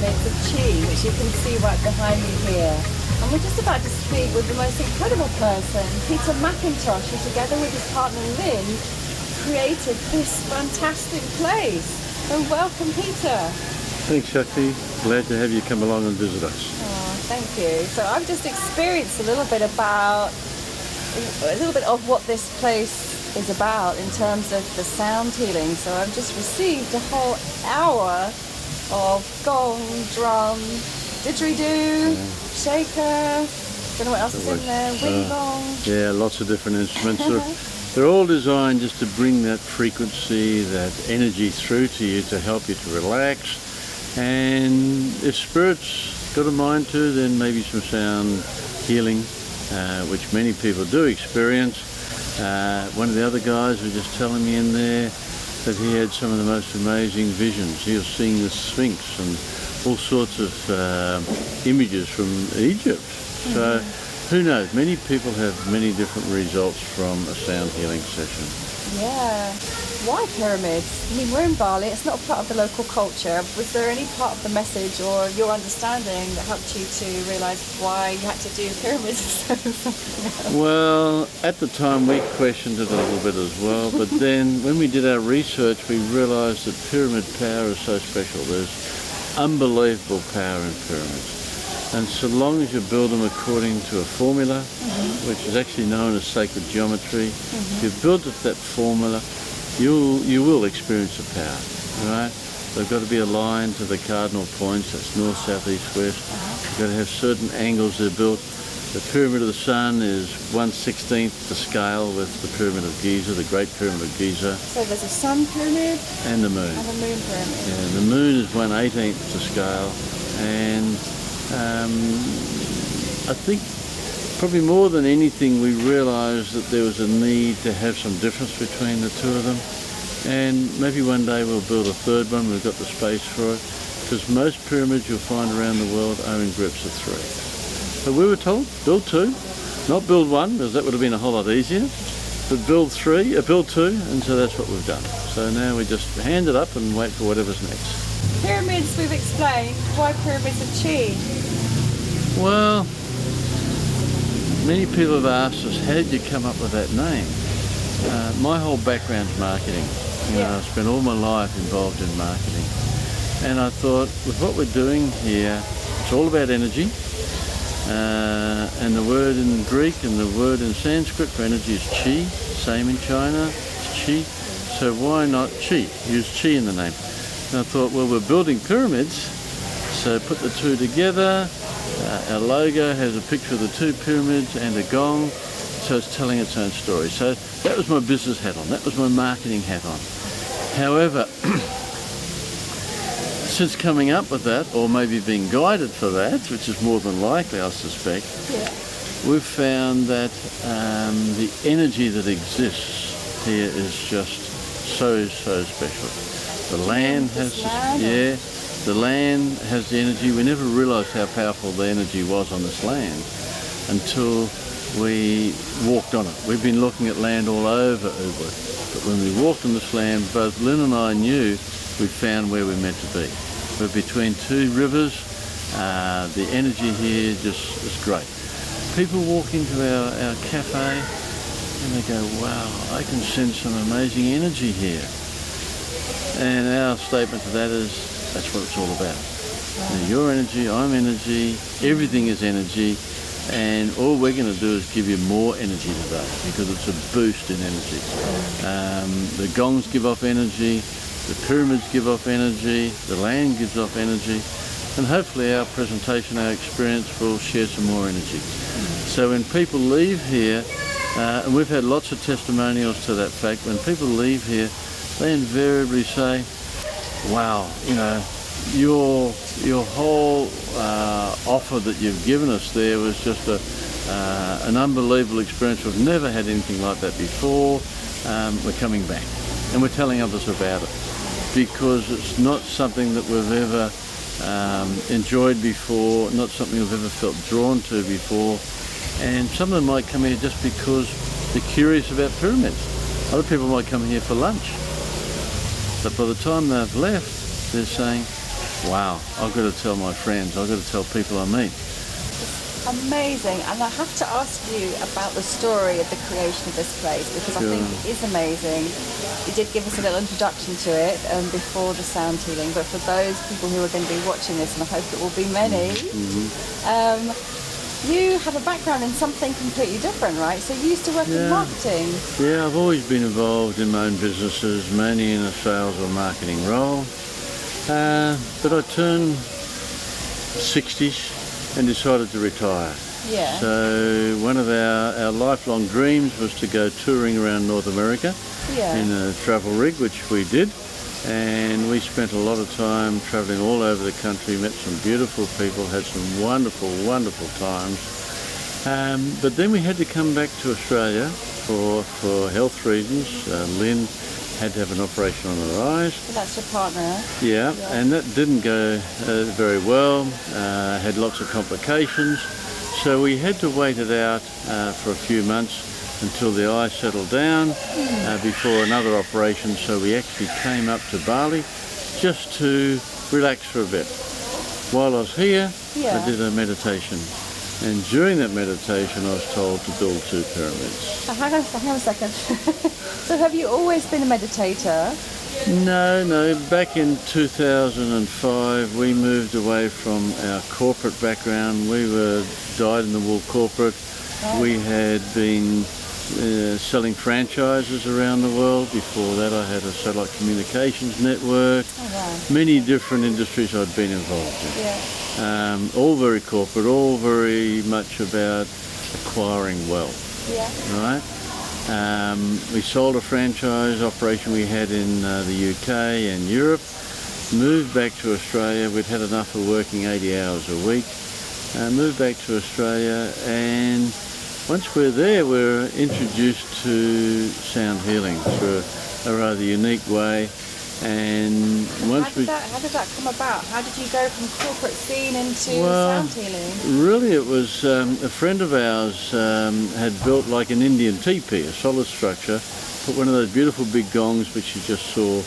pyramids of Chi, which you can see right behind me here. And we're just about to speak with the most incredible person, Peter McIntosh, who together with his partner Lynn created this fantastic place. So welcome, Peter. Thanks, Shakti. Glad to have you come along and visit us. Oh, thank you. So I've just experienced a little bit of what this place is about in terms of the sound healing. So I've just received a whole hour of gong, drum, didgeridoo, shaker, don't know what else is in there, wing gong. Yeah, lots of different instruments. They're all designed just to bring that frequency, that energy through to you to help you to relax. And if spirit's got a mind to, then maybe some sound healing, which many people do experience. One of the other guys was just telling me in there that he had some of the most amazing visions. He was seeing the Sphinx and all sorts of images from Egypt. So who knows, many people have many different results from a sound healing session. Yeah. Why pyramids? I mean, we're in Bali, it's not a part of the local culture. Was there any part of the message or your understanding that helped you to realise why you had to do pyramids? Well, at the time we questioned it a little bit as well, but then when we did our research we realised that pyramid power is so special. There's unbelievable power in pyramids. And so long as you build them according to a formula, which is actually known as sacred geometry, if you build it that formula, you will experience the power, right? They've got to be aligned to the cardinal points, that's north, south, east, west. You've got to have certain angles they're built. The Pyramid of the Sun is 1/16 the scale with the Pyramid of Giza, the Great Pyramid of Giza. So there's a sun pyramid and the moon. And the moon pyramid. Yeah, the moon is 1/18 the scale, and I think probably more than anything we realised that there was a need to have some difference between the two of them, and maybe one day we'll build a third one. We've got the space for it, because most pyramids you'll find around the world are in groups of 3. But we were told build 2, not build 1, because that would have been a whole lot easier, but build 2, and so that's what we've done. So now we just hand it up and wait for whatever's next. Pyramids, we've explained. Why pyramids of Chi? Well, many people have asked us, how did you come up with that name? My whole background's marketing. You know, I've spent all my life involved in marketing. And I thought, with what we're doing here, it's all about energy. And the word in Greek and the word in Sanskrit for energy is Chi. Same in China, it's Chi. So why not Chi? Use Chi in the name. And I thought, well, we're building pyramids, so put the two together. Our logo has a picture of the 2 pyramids and a gong, so it's telling its own story. So that was my business hat on, that was my marketing hat on. However, since coming up with that, or maybe being guided for that, which is more than likely I suspect, we've found that the energy that exists here is just so special. The land has the land has the energy. We never realised how powerful the energy was on this land until we walked on it. We've been looking at land all over Ubud, but when we walked on this land, both Lynn and I knew we found where we're meant to be. We're between 2 rivers. The energy here just is great. People walk into our cafe and they go, wow, I can sense some amazing energy here. And our statement to that is, that's what it's all about. You know, your energy, I'm energy, everything is energy, and all we're going to do is give you more energy today, because it's a boost in energy. The gongs give off energy, the pyramids give off energy, the land gives off energy, and hopefully our presentation, our experience will share some more energy. So when people leave here, and we've had lots of testimonials to that fact, when people leave here, they invariably say, wow, you know, your whole offer that you've given us there was just an unbelievable experience. We've never had anything like that before. We're coming back, and we're telling others about it, because it's not something that we've ever enjoyed before, not something we've ever felt drawn to before. And some of them might come here just because they're curious about pyramids. Other people might come here for lunch. But by the time they've left, they're saying, wow, I've got to tell my friends, I've got to tell people I meet. Amazing. And I have to ask you about the story of the creation of this place, because Sure. I think it is amazing. You did give us a little introduction to it before the sound healing, but for those people who are going to be watching this, and I hope it will be many, you have a background in something completely different, right? So you used to work in Yeah. marketing. Yeah, I've always been involved in my own businesses, mainly in a sales or marketing role. But I turned 60s and decided to retire. Yeah. So one of our lifelong dreams was to go touring around North America Yeah. in a travel rig, which we did. And we spent a lot of time traveling all over the country, met some beautiful people, had some wonderful, wonderful times. But then we had to come back to Australia for health reasons. Lynn had to have an operation on her eyes. So that's your partner. Yeah, and that didn't go very well, had lots of complications. So we had to wait it out for a few months until the eye settled down before another operation. So we actually came up to Bali just to relax for a bit. While I was here, Yeah. I did a meditation. And during that meditation, I was told to build 2 pyramids. Hang on a second. So have you always been a meditator? No. Back in 2005, we moved away from our corporate background. We were dyed-in-the-wool corporate. We had been selling franchises around the world. Before that, I had a satellite communications network. Oh, wow. Many different industries I'd been involved in. Yeah. All very corporate, all very much about acquiring wealth, Yeah. right? We sold a franchise operation we had in the UK and Europe, moved back to Australia. We'd had enough of working 80 hours a week, moved back to Australia, and once we're there, we're introduced to sound healing through a rather unique way. And once How did that come about? How did you go from corporate scene into Well, sound healing? really, it was a friend of ours had built like an Indian teepee, a solid structure, put one of those beautiful big gongs which you just saw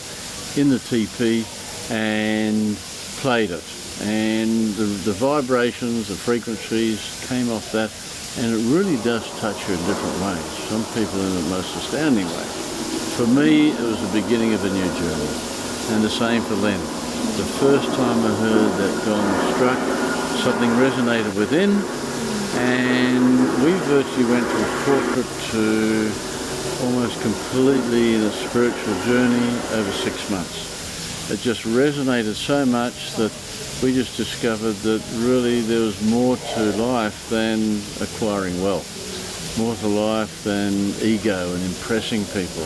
in the teepee, and played it. And the vibrations, the frequencies came off that, and it really does touch you in different ways. Some people in the most astounding way. For me, it was the beginning of a new journey, and the same for Len. The first time I heard that gong struck, something resonated within, and we virtually went from corporate to almost completely in a spiritual journey over 6 months. It just resonated so much that we just discovered that really there was more to life than acquiring wealth, more to life than ego and impressing people.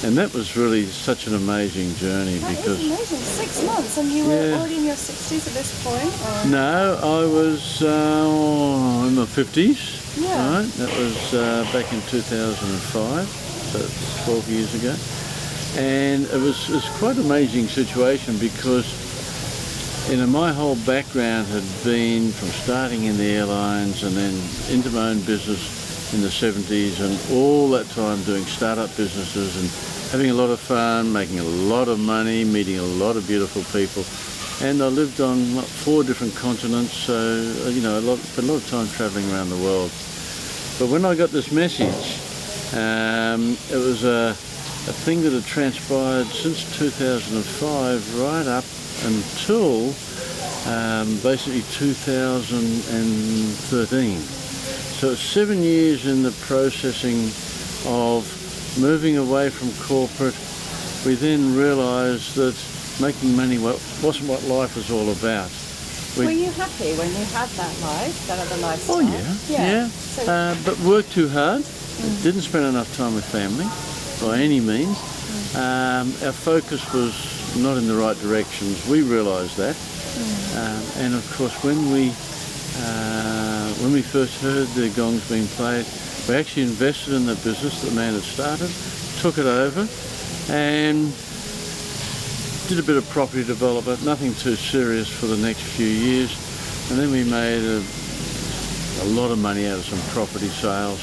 And that was really such an amazing journey. That because is amazing. 6 months, and you were Yeah. already in your 60s at this point? Or? No, I was in my 50s. Yeah. Right? That was back in 2005, so it's 12 years ago. And it was quite an amazing situation because my whole background had been from starting in the airlines and then into my own business in the 70s, and all that time doing startup businesses and having a lot of fun, making a lot of money, meeting a lot of beautiful people. And I lived on 4 different continents, so spent a lot of time traveling around the world. But when I got this message, it was a thing that had transpired since 2005 right up until basically 2013. So it's 7 years in the processing of moving away from corporate. We then realised that making money wasn't what life was all about. Were you happy when you had that life, that other lifestyle? Oh yeah. So, But worked too hard. Didn't spend enough time with family by any means. Our focus was not in the right directions. We realised that. And of course, when we first heard the gongs being played, we actually invested in the business that the man had started, took it over, and did a bit of property development, nothing too serious for the next few years. And then we made a lot of money out of some property sales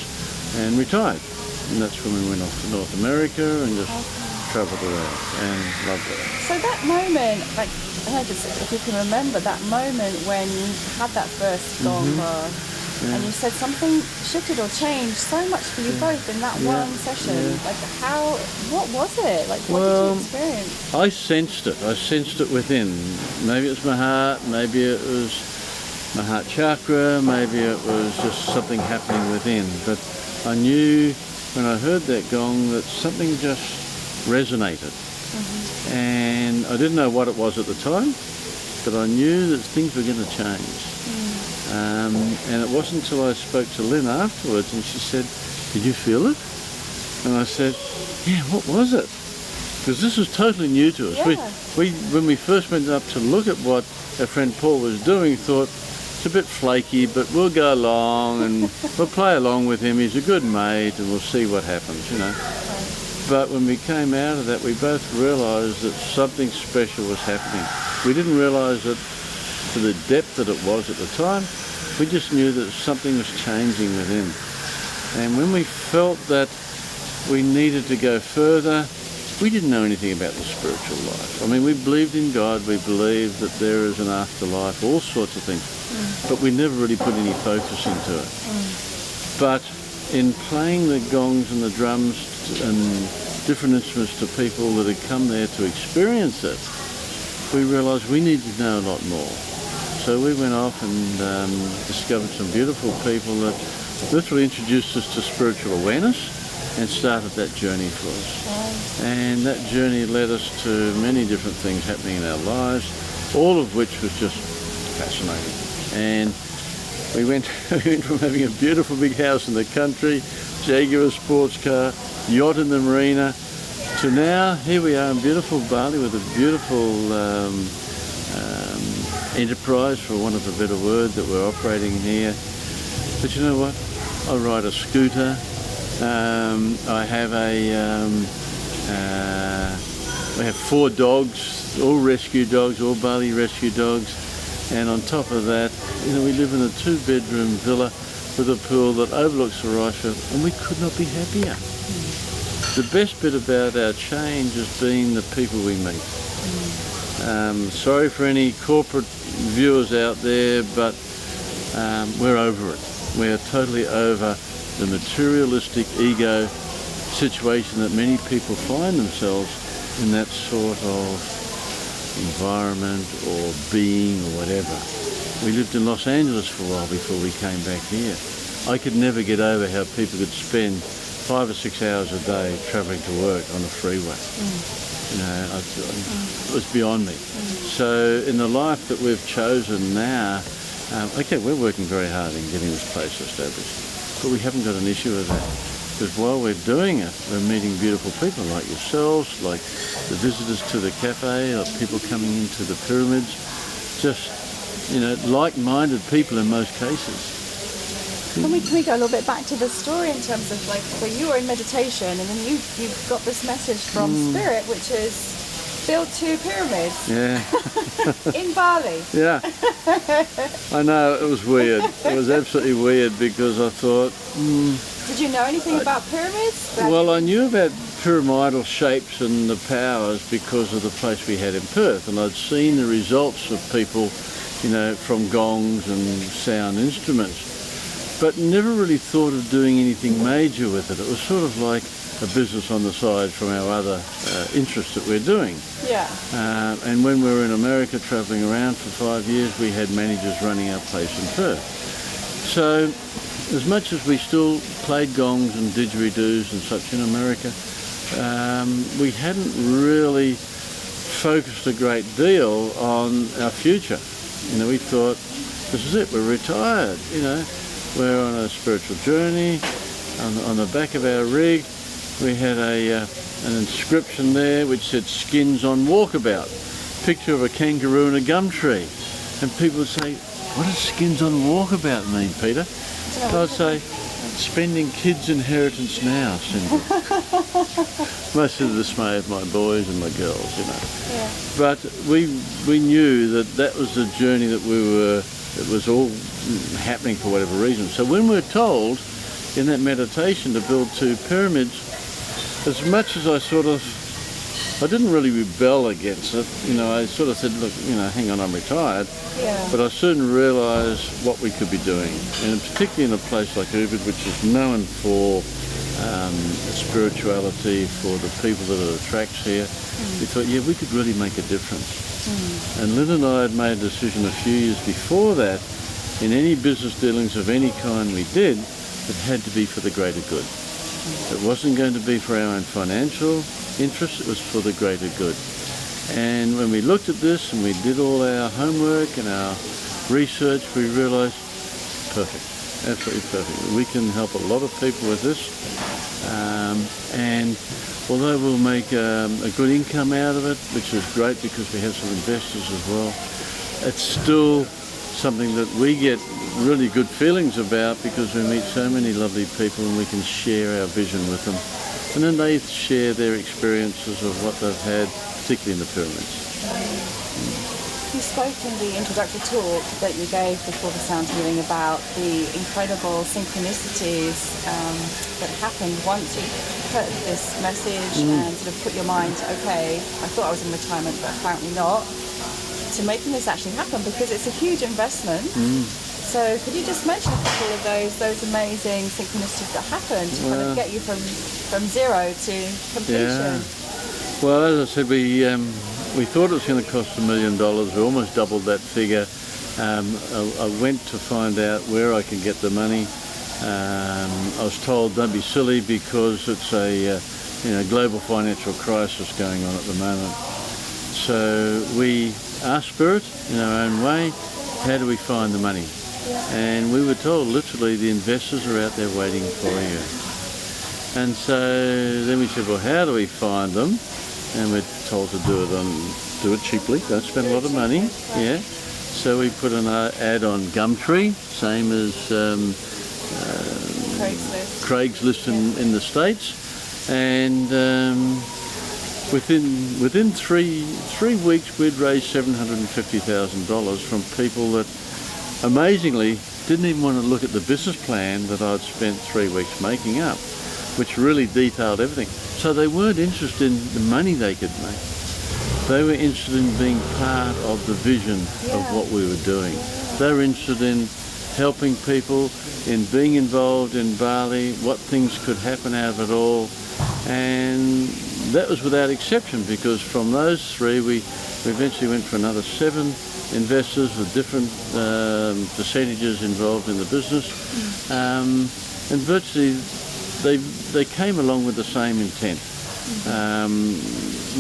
and retired. And that's when we went off to North America and just travelled around and loved it. so that moment, like if you can remember that moment when you had that first gong, and you said something shifted or changed so much for you both in that one session. Like what was it? Like what did you experience? I sensed it. I sensed it within. Maybe it was my heart, maybe it was my heart chakra, maybe it was just something happening within. But I knew when I heard that gong that something just resonated. And I didn't know what it was at the time, but I knew that things were going to change. And it wasn't until I spoke to Lynn afterwards and she said, "Did you feel it?" And I said, "Yeah, what was it?" Because this is totally new to us. Yeah. When we first went up to look at what our friend Paul was doing, thought, it's a bit flaky, but we'll go along and we'll play along with him. He's a good mate and we'll see what happens, you know. But when we came out of that, we both realised that something special was happening. We didn't realise it to the depth that it was at the time. We just knew that something was changing within. And when we felt that we needed to go further, we didn't know anything about the spiritual life. I mean, we believed in God, we believed that there is an afterlife, all sorts of things. But we never really put any focus into it. But in playing the gongs and the drums and different instruments to people that had come there to experience it, we realised we needed to know a lot more. So we went off and discovered some beautiful people that literally introduced us to spiritual awareness and started that journey for us. And that journey led us to many different things happening in our lives, all of which was just fascinating. And we went from having a beautiful big house in the country, Jaguar sports car, yacht in the marina, to now here we are in beautiful Bali with a beautiful enterprise, for want of a better word, that we're operating here. But you know what? I ride a scooter. I have we have 4 dogs, all rescue dogs, all Bali rescue dogs. And on top of that, you know, we live in a 2-bedroom villa with a pool that overlooks the rice field, and we could not be happier. The best bit about our change has been the people we meet. Sorry for any corporate viewers out there, but we're over it. We're totally over the materialistic ego situation that many people find themselves in, that sort of environment or being or whatever. We lived in Los Angeles for a while before we came back here. I could never get over how people could spend 5 or 6 hours a day travelling to work on the freeway. You know, it was beyond me. So in the life that we've chosen now, okay, we're working very hard in getting this place established, but we haven't got an issue with that. Because while we're doing it, we're meeting beautiful people like yourselves, like the visitors to the cafe, like people coming into the pyramids, just, you know, like-minded people in most cases. Can we go a little bit back to the story in terms of, like, so you were in meditation and then you got this message from Spirit, which is build 2 pyramids. Yeah. In Bali. Yeah. I know, it was weird. It was absolutely weird because I thought, Did you know anything about pyramids? well, I knew about pyramidal shapes and the powers because of the place we had in Perth, and I'd seen the results of people, you know, from gongs and sound instruments, but never really thought of doing anything major with it. It was sort of like a business on the side from our other interests that we're doing. Yeah. And when we were in America travelling around for 5 years, we had managers running our place in Perth. So as much as we still played gongs and didgeridoos and such in America, we hadn't really focused a great deal on our future. You know, we thought, this is it, we're retired, you know, we're on a spiritual journey. On the back of our rig, we had an inscription there which said skins on walkabout, picture of a kangaroo and a gum tree. And people would say, what does skins on walkabout mean, Peter? I'd say, spending kids' inheritance now, Cindy. Much to the dismay of my boys and my girls, you know. Yeah. But we knew that was the journey that it was all happening for whatever reason. So when we're told in that meditation to build 2 pyramids, as much as I I didn't really rebel against it. I sort of said, look, hang on, I'm retired. Yeah. But I soon realised what we could be doing, and particularly in a place like Ubud, which is known for spirituality, for the people that it attracts here. We thought, yeah, we could really make a difference. And Lynn and I had made a decision a few years before that, in any business dealings of any kind we did, it had to be for the greater good. It wasn't going to be for our own financial interest, it was for the greater good. And when we looked at this and we did all our homework and our research, we realised, perfect, absolutely perfect. We can help a lot of people with this. And although we'll make a good income out of it, which is great because we have some investors as well, it's still something that we get really good feelings about because we meet so many lovely people and we can share our vision with them. And then they share their experiences of what they've had, particularly in the pyramids. You spoke in the introductory talk that you gave before the sound healing about the incredible synchronicities that happened once you put this message and sort of put your mind, okay, I thought I was in retirement, but apparently not, to making this actually happen, because it's a huge investment. So could you just mention a couple of those amazing synchronicities that happened to kind of get you from zero to completion? Yeah. Well, as I said, we thought it was going to cost $1 million. We almost doubled that figure. I went to find out where I could get the money. I was told, don't be silly because it's a global financial crisis going on at the moment. So we asked Spirit in our own way, how do we find the money? And we were told literally the investors are out there waiting for you. And so then we said, well, how do we find them? And we're told to do it cheaply, don't spend a lot of money. Yeah. So we put an ad on Gumtree, same as Craigslist in the States. And within three weeks we'd raised $750,000 from people that amazingly didn't even want to look at the business plan that I'd spent 3 weeks making up, which really detailed everything. So they weren't interested in the money they could make. They were interested in being part of the vision of what we were doing. They were interested in helping people, in being involved in Bali, what things could happen out of it all. And that was without exception, because from those three we eventually went for another 7 investors with different percentages involved in the business. And virtually they came along with the same intent.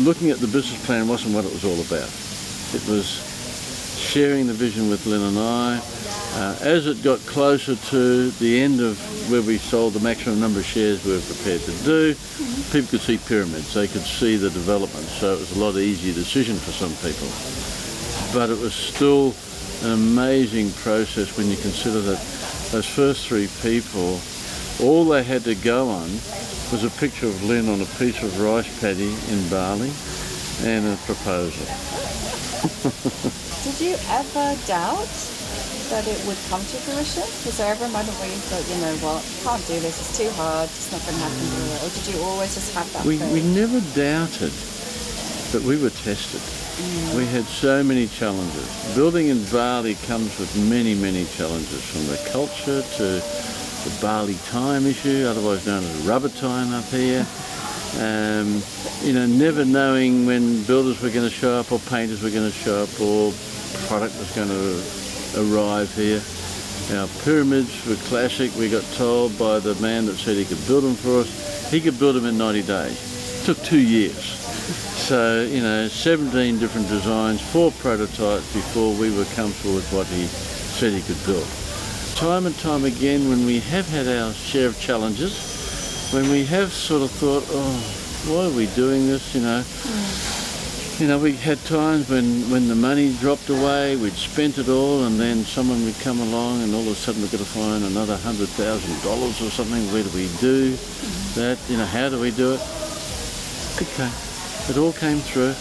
Looking at the business plan wasn't what it was all about. It was sharing the vision with Lynn and I. As it got closer to the end of where we sold the maximum number of shares we were prepared to do, people could see pyramids, they could see the development, so it was a lot easier decision for some people. But it was still an amazing process when you consider that those first 3 people, all they had to go on was a picture of Lynn on a piece of rice paddy in Bali and a proposal. Did you ever doubt that it would come to fruition? Was there ever a moment where you thought, you know what, can't do this, it's too hard, it's not going to happen? Or did you always just have that we never doubted, but we were tested. We had so many challenges. Building in Bali comes with many, many challenges, from the culture to the Bali time issue, otherwise known as rubber time up here. Never knowing when builders were going to show up or painters were going to show up or product was going to arrive here. Our pyramids were classic. We got told by the man that said he could build them for us, he could build them in 90 days. It took 2 years. So, 17 different designs, 4 prototypes before we were comfortable with what he said he could build. Time and time again, when we have had our share of challenges, when we have sort of thought, oh, why are we doing this, we had times when the money dropped away, we'd spent it all, and then someone would come along and all of a sudden we've got to find another $100,000 or something. Where do we do that? How do we do it? Okay. It all came through,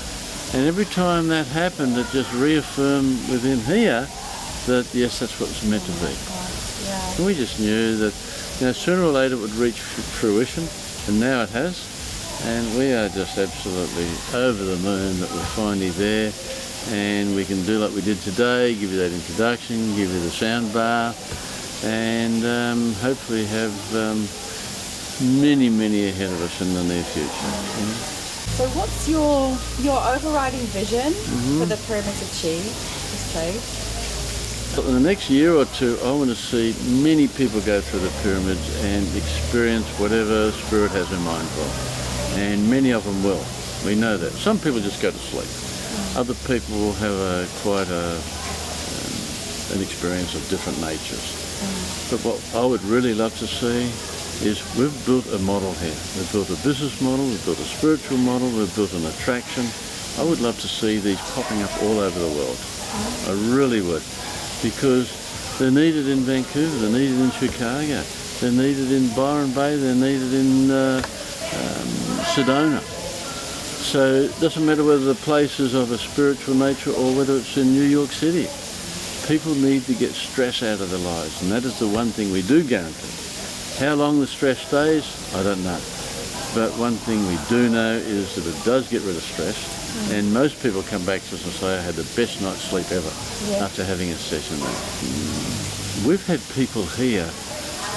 and every time that happened, it just reaffirmed within here that yes, that's what it's meant to be. Yeah. And we just knew that sooner or later it would reach fruition, and now it has. And we are just absolutely over the moon that we're finally there, and we can do like we did today, give you that introduction, give you the sound bar, and hopefully have many, many ahead of us in the near future. You know? So what's your overriding vision for the Pyramids of Chi, this place? In the next year or two, I want to see many people go through the pyramids and experience whatever Spirit has in mind for them. And many of them will. We know that. Some people just go to sleep. Other people will have quite an experience of different natures. But what I would really love to see is we've built a model here. We've built a business model, we've built a spiritual model, we've built an attraction. I would love to see these popping up all over the world. I really would. Because they're needed in Vancouver, they're needed in Chicago, they're needed in Byron Bay, they're needed in Sedona. So it doesn't matter whether the place is of a spiritual nature or whether it's in New York City. People need to get stress out of their lives, and that is the one thing we do guarantee. How long the stress stays, I don't know. But one thing we do know is that it does get rid of stress. And most people come back to us and say, I had the best night's sleep ever after having a session there. We've had people here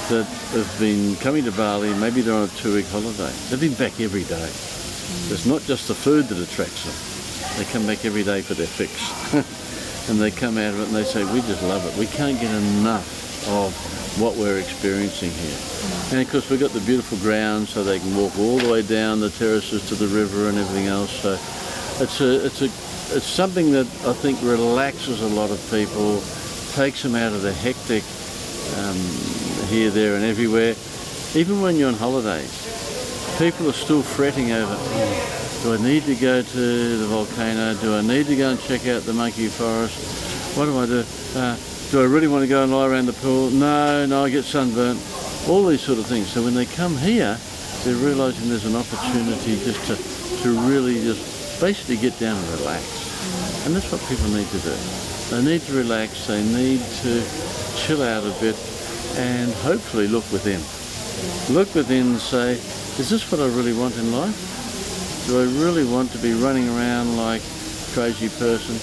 that have been coming to Bali, maybe they're on a 2-week holiday. They've been back every day. It's not just the food that attracts them. They come back every day for their fix. And they come out of it and they say, we just love it. We can't get enough of what we're experiencing here. And of course we've got the beautiful grounds so they can walk all the way down the terraces to the river and everything else. So it's something that I think relaxes a lot of people, takes them out of the hectic here, there and everywhere. Even when you're on holidays, people are still fretting over, do I need to go to the volcano? Do I need to go and check out the monkey forest? What do I do? Do I really want to go and lie around the pool? No, I get sunburnt. All these sort of things. So when they come here, they're realising there's an opportunity just to really just basically get down and relax. And that's what people need to do. They need to relax, they need to chill out a bit and hopefully look within. Look within and say, is this what I really want in life? Do I really want to be running around like a crazy person?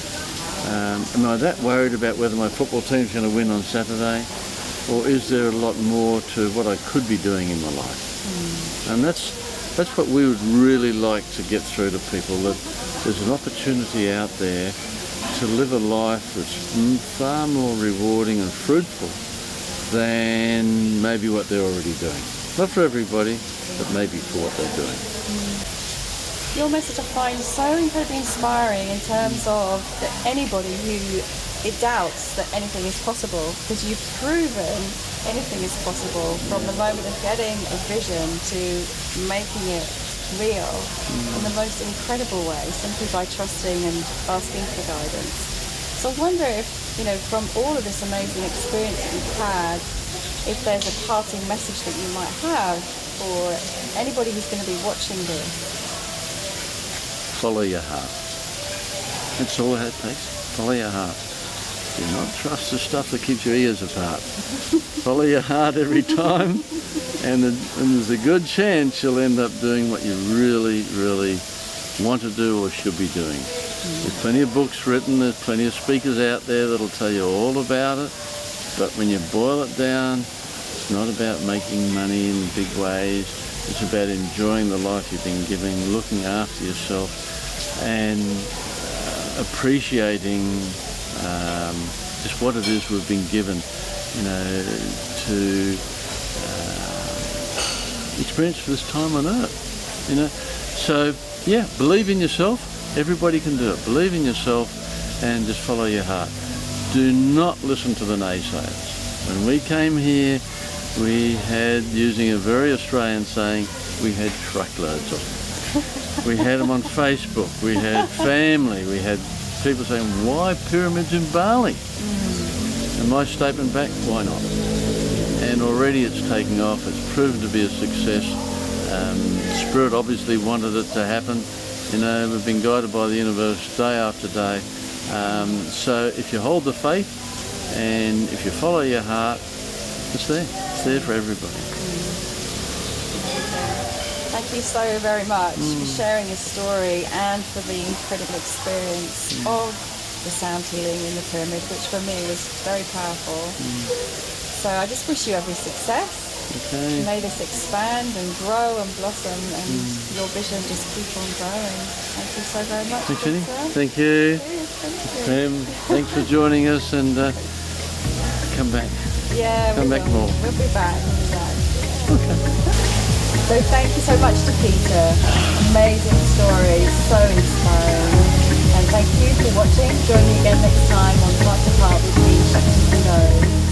Am I that worried about whether my football team's going to win on Saturday? Or is there a lot more to what I could be doing in my life? And that's what we would really like to get through to people, that there's an opportunity out there to live a life that's far more rewarding and fruitful than maybe what they're already doing. Not for everybody, but maybe for what they're doing. Your message I find so incredibly inspiring in terms of that anybody who doubts that anything is possible, because you've proven anything is possible from the moment of getting a vision to making it real in the most incredible way, simply by trusting and asking for guidance. So I wonder if, from all of this amazing experience that you've had, if there's a parting message that you might have for anybody who's going to be watching this. Follow your heart. That's all it takes. Follow your heart. Do not trust the stuff that keeps your ears apart. Follow your heart every time, and there's a good chance you'll end up doing what you really, really want to do or should be doing. There's plenty of books written, there's plenty of speakers out there that'll tell you all about it, but when you boil it down, it's not about making money in big ways. It's about enjoying the life you've been given, looking after yourself, and appreciating just what it is we've been given, to experience for this time on earth. So yeah, believe in yourself. Everybody can do it. Believe in yourself and just follow your heart. Do not listen to the naysayers. When we came here, we had, using a very Australian saying, we had truckloads of them. We had them on Facebook, we had family, we had people saying, why pyramids in Bali? And my statement back, why not? And already it's taking off, it's proven to be a success. Spirit obviously wanted it to happen. We've been guided by the universe day after day. So if you hold the faith and if you follow your heart, it's there. It's there for everybody. thank you so very much for sharing your story and for the incredible experience of the sound healing in the pyramid, which for me was very powerful. So I just wish you every success. Okay. May this expand and grow and blossom, and your vision just keep on growing. Thank you so very much. Thanks, Jenny. Peter. Thank you. Cheers, thank you. Thanks for joining us, and come back. Yeah, Come we back will. more. We'll be back. So thank you so much to Peter. Amazing story, so inspiring. And thank you for watching. Join me again next time on Heart to Heart with me, Shakti Sundari.